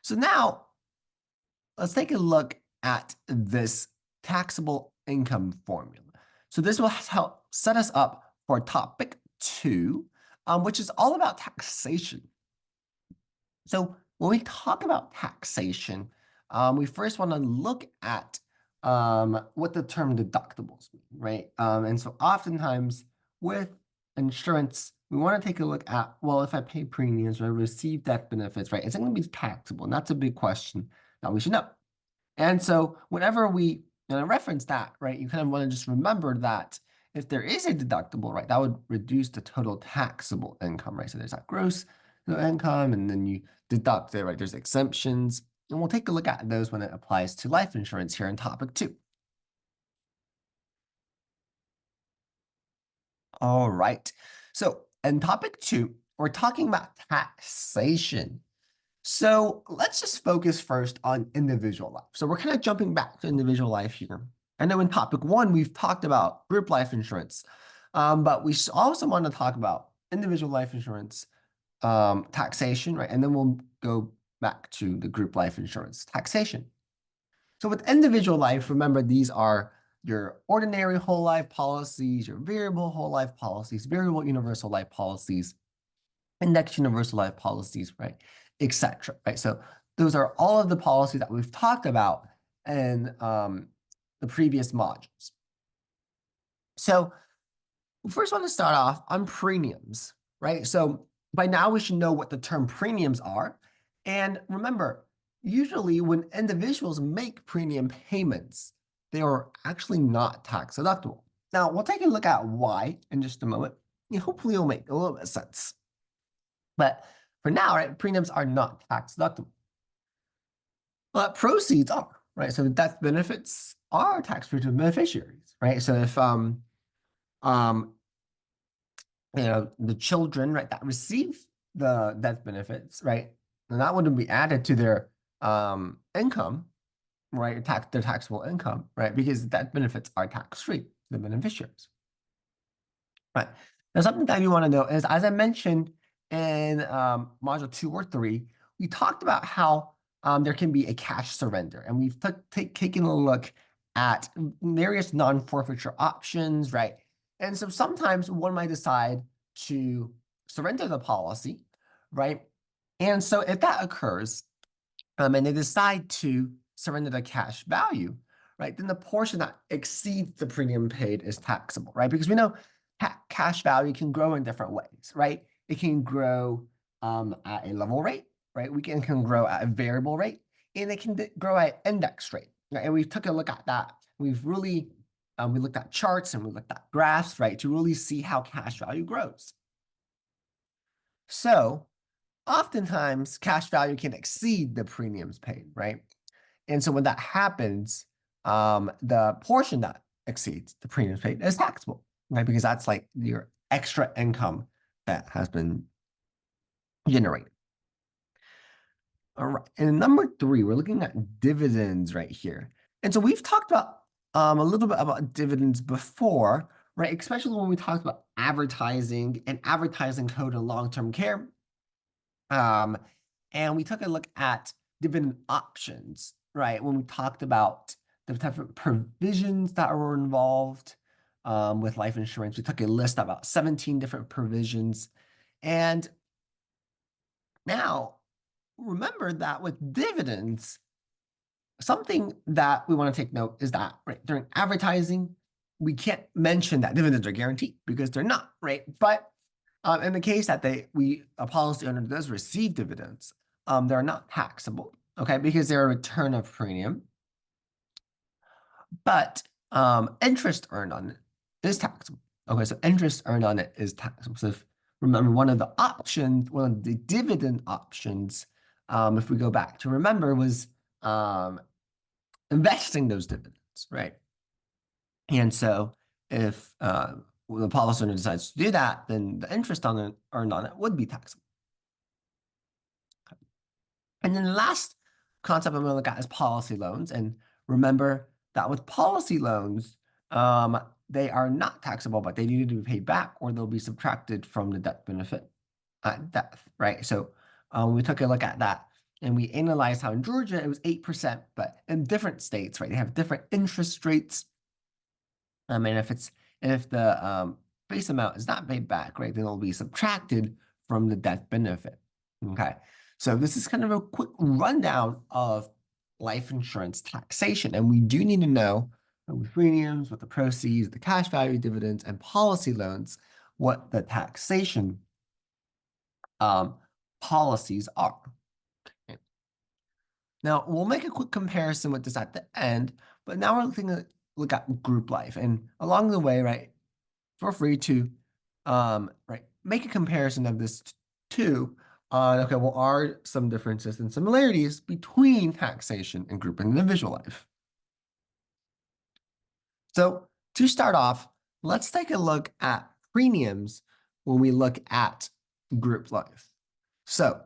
So now let's take a look at this taxable income formula. So this will help set us up for topic 2, which is all about taxation. So when we talk about taxation, we first want to look at what the term deductibles mean, right? And so oftentimes with insurance, we want to take a look at, well, if I pay premiums or I receive death benefits, right, it's going to be taxable. And that's a big question that we should know. And so whenever we reference that, right, you kind of want to just remember that if there is a deductible, right, that would reduce the total taxable income, right? So there's that gross income, and then you deduct it, right? There's exemptions, and we'll take a look at those when it applies to life insurance here in topic 2. All right. So in topic 2, we're talking about taxation. So let's just focus first on individual life. So we're kind of jumping back to individual life here. I know in topic 1, we've talked about group life insurance, but we also want to talk about individual life insurance, taxation, right? And then we'll go back to the group life insurance taxation. So with individual life, remember these are your ordinary whole life policies, your variable whole life policies, variable universal life policies, index universal life policies, right, etc. Right. So those are all of the policies that we've talked about in the previous modules. So we first want to start off on premiums, right? So by now we should know what the term premiums are. And remember, usually when individuals make premium payments, they are actually not tax deductible. Now we'll take a look at why in just a moment. And hopefully it'll make a little bit of sense. But for now, right, premiums are not tax deductible. But proceeds are, right? So death benefits are tax-free to beneficiaries, right? So if the children, right, that receive the death benefits, right, and that wouldn't be added to their income, right, their taxable income, right, because death benefits are tax-free to the beneficiaries. Right. Now, something that you want to know is, as I mentioned in module 2 or 3, we talked about how there can be a cash surrender, and we've taken a look at various non-forfeiture options, right? And so sometimes one might decide to surrender the policy, right? And so if that occurs, and they decide to surrender the cash value, right, then the portion that exceeds the premium paid is taxable, right? Because we know cash value can grow in different ways, right? It can grow at a level rate, right? Can grow at a variable rate, and it can grow at index rate, right? And we took a look at that. We've really, we looked at charts and we looked at graphs, right, to really see how cash value grows. So oftentimes cash value can exceed the premiums paid, right? And so when that happens, the portion that exceeds the premiums paid is taxable, right? Because that's like your extra income that has been generated. All right. And number 3, we're looking at dividends right here. And so we've talked about a little bit about dividends before, right? Especially when we talked about advertising and advertising code in long-term care. And we took a look at dividend options, right? When we talked about the different provisions that were involved with life insurance, we took a list of about 17 different provisions. And now remember that with dividends, something that we want to take note is that, right, during advertising, we can't mention that dividends are guaranteed because they're not, right? But in the case that a policy owner does receive dividends, they're not taxable, okay, because they're a return of premium. But interest earned on it is taxable. Okay, so interest earned on it is taxable. So remember, one of the dividend options, if we go back to remember, was investing those dividends, right? And so if the policy owner decides to do that, then the interest earned on it would be taxable. And then the last concept I'm going to look at is policy loans. And remember that with policy loans, they are not taxable, but they need to be paid back or they'll be subtracted from the death benefit at death, right? So we took a look at that. And we analyzed how in Georgia it was 8%, but in different states, right, they have different interest rates. And if the base amount is not paid back, right, then it'll be subtracted from the death benefit. Okay, so this is kind of a quick rundown of life insurance taxation, and we do need to know with premiums, with the proceeds, the cash value dividends, and policy loans, what the taxation policies are. Okay. Now we'll make a quick comparison with this at the end, but now we're looking at look at group life, and along the way, right, feel free to make a comparison of this too on, okay, well, are some differences and similarities between taxation and group and individual life? So to start off, let's take a look at premiums when we look at group life. So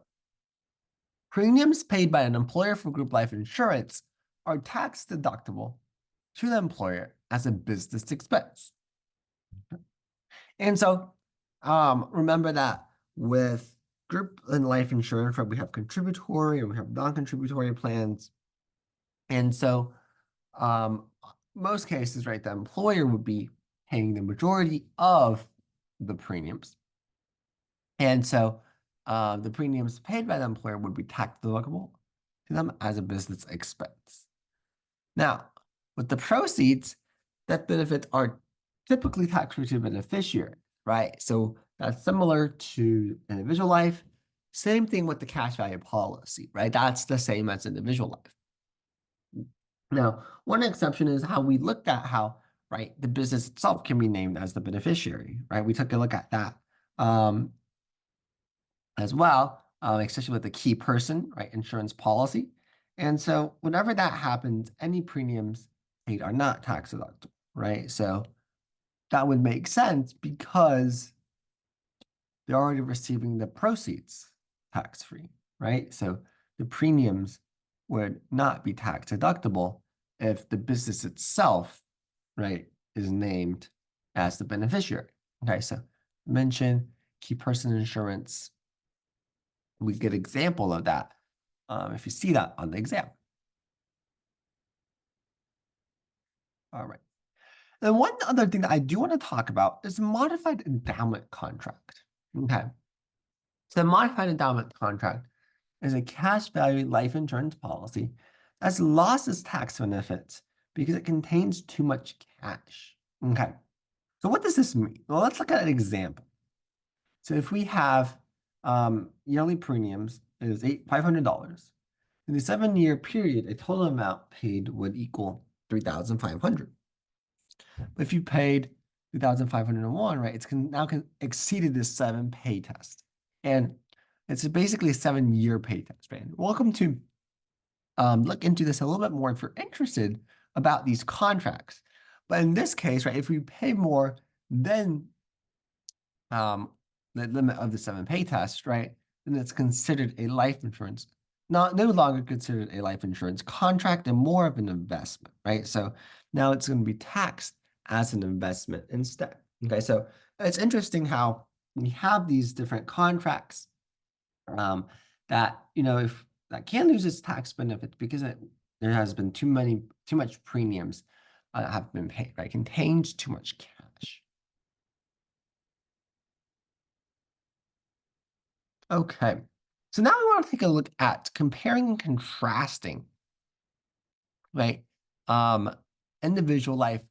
premiums paid by an employer for group life insurance are tax deductible to the employer as a business expense. And so remember that with group and life insurance, right, we have contributory and we have non-contributory plans. And so most cases, right, the employer would be paying the majority of the premiums. And so the premiums paid by the employer would be tax deductible to them as a business expense. Now, with the proceeds, death benefits are typically tax-free to the beneficiary, right? So that's similar to individual life. Same thing with the cash value policy, right? That's the same as individual life. Now, one exception is how we looked at how, right, the business itself can be named as the beneficiary, right? We took a look at that as well, especially with the key person, right, insurance policy. And so whenever that happens, any premiums paid are not tax deductible, right? So that would make sense because they're already receiving the proceeds tax-free, right? So the premiums would not be tax deductible if the business itself, right, is named as the beneficiary. Okay, so mention key person insurance. We get example of that if you see that on the exam. All right. And one other thing that I do want to talk about is modified endowment contract. Okay. So modified endowment contract is a cash value life insurance policy that's lost its tax benefits because it contains too much cash. Okay. So what does this mean? Well, let's look at an example. So if we have yearly premiums is $500. In the 7-year period, a total amount paid would equal $3,500. But if you paid 2,501, right, it's now exceeded this 7 pay test. And it's basically a 7-year pay test, right? Welcome to look into this a little bit more if you're interested about these contracts. But in this case, right, if we pay more than the limit of the 7 pay test, right, then it's considered a life insurance, no longer considered a life insurance contract and more of an investment, right? So now it's going to be taxed as an investment instead. Okay, so it's interesting how we have these different contracts that, if that can lose its tax benefits because there has been too much premiums have been paid, right? Contains too much cash. Okay, so now we want to take a look at comparing and contrasting, right? Individual life,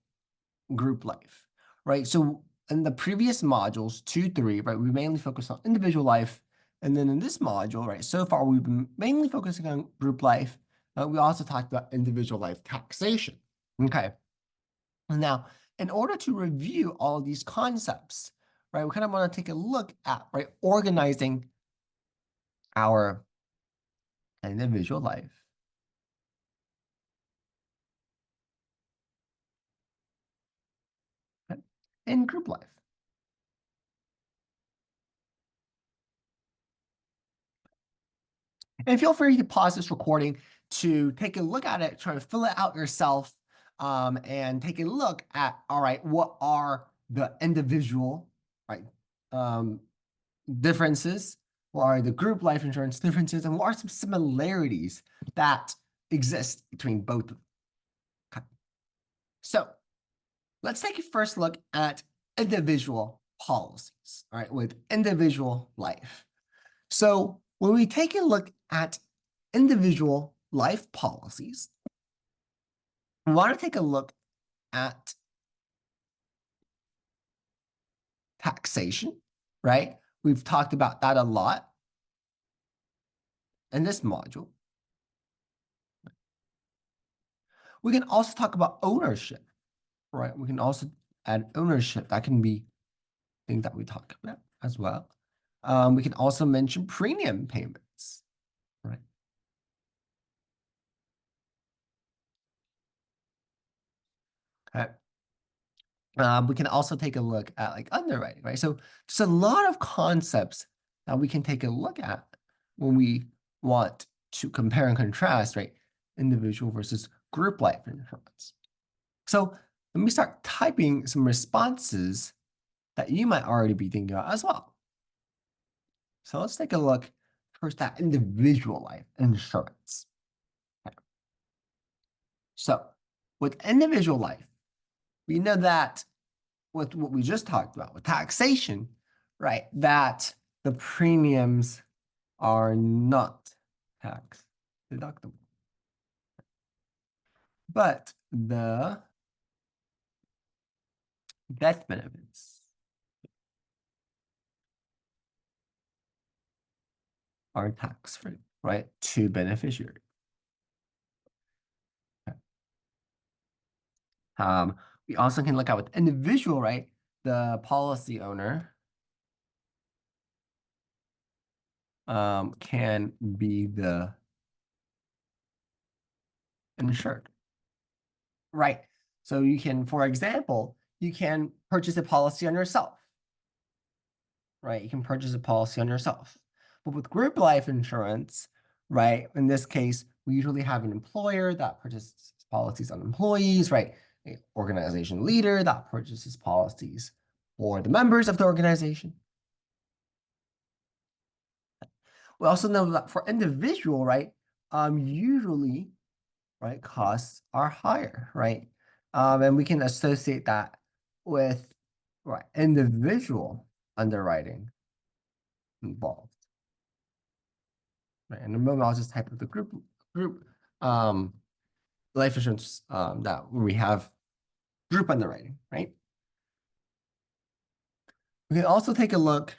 group life, right? So in the previous modules, 2, 3, right, we mainly focused on individual life. And then in this module, right, so far we've been mainly focusing on group life. We also talked about individual life taxation. Okay. And now, in order to review all these concepts, right, we kind of want to take a look at, right, organizing our individual life and group life. And feel free to pause this recording to take a look at it, try to fill it out yourself, and take a look at, all right, what are the individual, right, differences what are the group life insurance differences, and what are some similarities that exist between both of them. Okay. So let's take a first look at individual policies, all right, with individual life. So when we take a look at individual life policies, we want to take a look at taxation, right? We've talked about that a lot in this module. We can also talk about ownership, right? We can also add ownership. That can be things that we talk about as well. We can also mention premium payments, right? Okay. We can also take a look at like underwriting, right? So there's a lot of concepts that we can take a look at when we want to compare and contrast, right? Individual versus group life insurance. So let me start typing some responses that you might already be thinking about as well. So let's take a look first at individual life insurance. Okay. So with individual life, we know that with what we just talked about with taxation, right, that the premiums are not tax deductible. But the death benefits are tax-free, right, to beneficiaries. Okay. We also can look at with individual, right, the policy owner can be the insured, right? So you can, for example, you can purchase a policy on yourself, right? You can purchase a policy on yourself. But with group life insurance, right, in this case, we usually have an employer that purchases policies on employees, right? An organization leader that purchases policies for the members of the organization. We also know that for individual, right, usually, right, costs are higher, right? And we can associate that with, right, individual underwriting involved. Right, and remember, I'll just type of the group life insurance that we have group underwriting, right? We can also take a look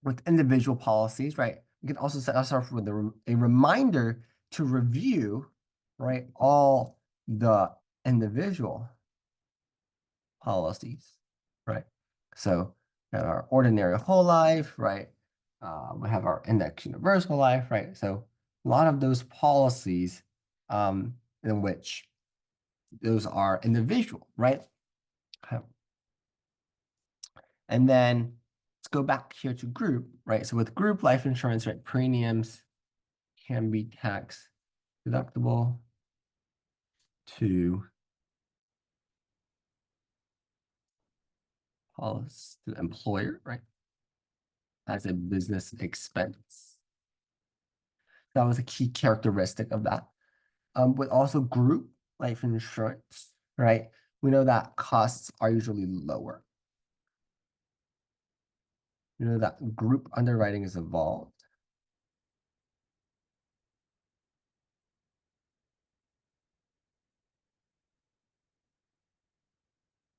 with individual policies, right? We can also set ourselves with a reminder to review, right, all the individual policies, right? So we have our ordinary whole life, right? We have our index universal life, right? So a lot of those policies in which those are individual, right? Okay. And then let's go back here to group, right? So with group life insurance, right, premiums can be tax deductible to policy to the employer, right? As a business expense. That was a key characteristic of that. With also group life insurance, right? We know that costs are usually lower. We know that group underwriting is involved.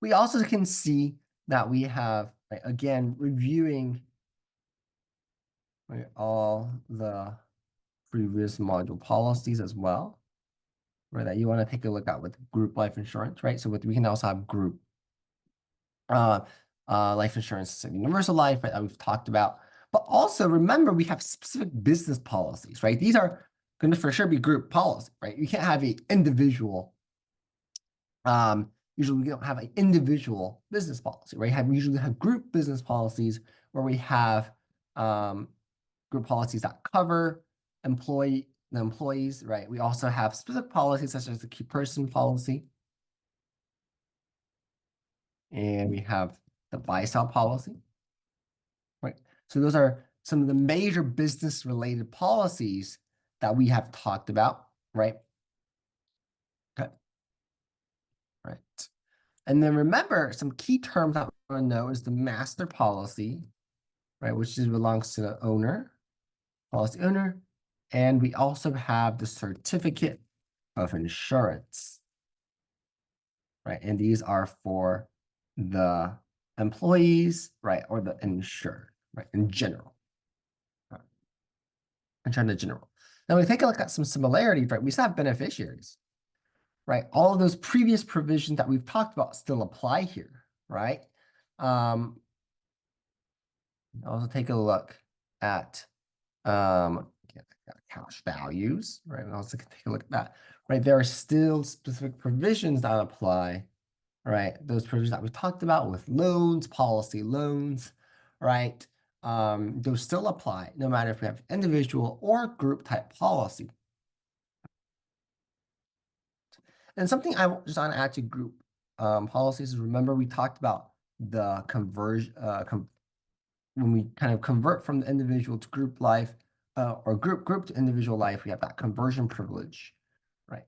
We also can see that we have, right, again, reviewing, right, all the previous module policies as well, right, that you want to take a look at with group life insurance, right? So we can also have group life insurance, universal life, right, that we've talked about. But also remember, we have specific business policies, right? These are going to for sure be group policy, right? You can't have an individual. Usually we don't have an individual business policy, right? We usually have group business policies where we have group policies that cover the employees, right? We also have specific policies such as the key person policy. And we have the buy-sell policy, right? So those are some of the major business related policies that we have talked about, right? Okay. Right. And then remember some key terms that we want to know is the master policy, right? Which belongs to the owner, policy owner. And we also have the certificate of insurance, right? And these are for the employees, right? Or the insured, right? In general. In general. Now we take a look at some similarities, right? We still have beneficiaries, right? All of those previous provisions that we've talked about still apply here, right? Also take a look at cash values, right? And also take a look at that, right? There are still specific provisions that apply, right? Those provisions that we talked about with loans, policy loans, right? Those still apply no matter if we have individual or group type policy. And something I just want to add to group policies is remember we talked about the conversion when we kind of convert from the individual to group life or group to individual life, we have that conversion privilege, right?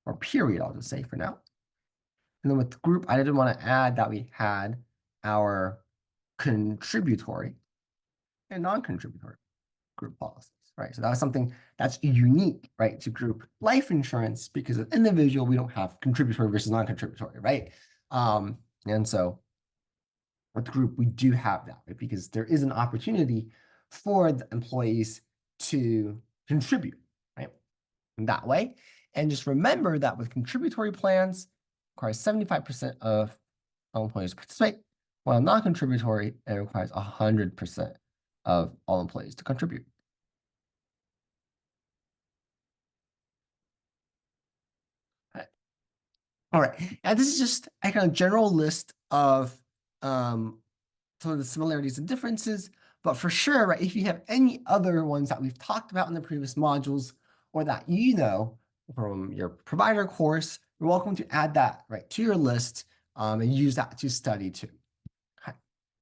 Or period, I'll just say for now. And then with the group, I didn't want to add that we had our contributory and non-contributory group policies, right? So that was something that's unique, right, to group life insurance because of individual, we don't have contributory versus non-contributory, right? And so with the group, we do have that, right? Because there is an opportunity for the employees to contribute, right? In that way. And just remember that with contributory plans, requires 75% of all employees to participate, while non-contributory, it requires 100% of all employees to contribute. All right, and this is just a kind of general list of some of the similarities and differences, but for sure, right, if you have any other ones that we've talked about in the previous modules or that you know from your provider course, you're welcome to add that right to your list and use that to study too.